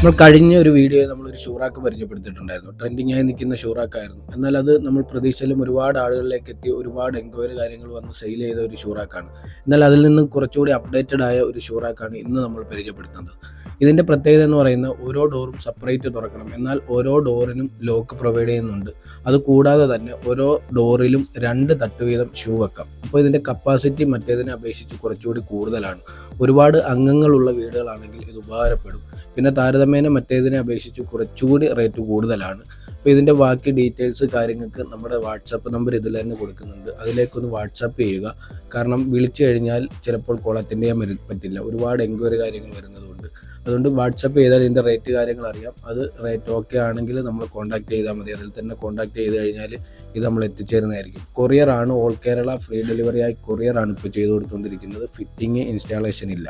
നമ്മൾ കഴിഞ്ഞ ഒരു വീഡിയോയിൽ നമ്മളൊരു ഷൂറാക്ക് പരിചയപ്പെടുത്തിയിട്ടുണ്ടായിരുന്നു. ട്രെൻഡിങ് ആയി നിൽക്കുന്ന ഷൂറാക്കായിരുന്നു. എന്നാൽ അത് നമ്മൾ പ്രതീക്ഷയിലും ഒരുപാട് ആളുകളിലേക്ക് എത്തി ഒരുപാട് എൻക്വയറി കാര്യങ്ങൾ വന്ന് സെയിൽ ചെയ്ത ഒരു ഷൂറാക്കാണ്. എന്നാൽ അതിൽ നിന്നും കുറച്ചുകൂടി അപ്ഡേറ്റഡ് ആയ ഒരു ഷൂറാക്കാണ് ഇന്ന് നമ്മൾ പരിചയപ്പെടുത്തുന്നത്. ഇതിൻ്റെ പ്രത്യേകത എന്ന് പറയുന്നത് ഓരോ ഡോറും സെപ്പറേറ്റ് തുറക്കണം. എന്നാൽ ഓരോ ഡോറിനും ലോക്ക് പ്രൊവൈഡ് ചെയ്യുന്നുണ്ട്. അത് കൂടാതെ തന്നെ ഓരോ ഡോറിലും 2 തട്ട് വീതം ഷൂ വെക്കാം. അപ്പോൾ ഇതിൻ്റെ കപ്പാസിറ്റി മറ്റേതിനെ അപേക്ഷിച്ച് കുറച്ചുകൂടി കൂടുതലാണ്. ഒരുപാട് അംഗങ്ങളുള്ള വീടുകളാണെങ്കിൽ ഇത് ഉപകാരപ്പെടും. പിന്നെ താരതമ്യേന മറ്റേതിനെ അപേക്ഷിച്ച് കുറച്ചുകൂടി റേറ്റ് കൂടുതലാണ്. അപ്പോൾ ഇതിൻ്റെ ബാക്കി ഡീറ്റെയിൽസ് കാര്യങ്ങൾക്ക് നമ്മുടെ വാട്സാപ്പ് നമ്പർ ഇതിൽ തന്നെ കൊടുക്കുന്നുണ്ട്. അതിലേക്കൊന്ന് വാട്സാപ്പ് ചെയ്യുക. കാരണം വിളിച്ചു കഴിഞ്ഞാൽ ചിലപ്പോൾ കോൾ അറ്റൻഡ് ചെയ്യാൻ പറ്റില്ല. ഒരുപാട് എൻക്വയറി കാര്യങ്ങൾ വരുന്നതുകൊണ്ട്. അതുകൊണ്ട് വാട്സാപ്പ് ചെയ്താൽ ഇതിൻ്റെ റേറ്റ് കാര്യങ്ങൾ അറിയാം. അത് റേറ്റ് ഓക്കെ ആണെങ്കിൽ നമ്മൾ കോൺടാക്ട് ചെയ്താൽ മതി. അതിൽ തന്നെ കോൺടാക്ട് ചെയ്ത് കഴിഞ്ഞാൽ ഇത് നമ്മൾ എത്തിച്ചേരുന്നതായിരിക്കും. കൊറിയറാണ്, ഓൾ കേരള ഫ്രീ ഡെലിവറി ആയി കൊറിയറാണ് ഇപ്പോൾ ചെയ്തു കൊടുത്തുകൊണ്ടിരിക്കുന്നത്. ഫിറ്റിംഗ് ഇൻസ്റ്റാളേഷൻ ഇല്ല.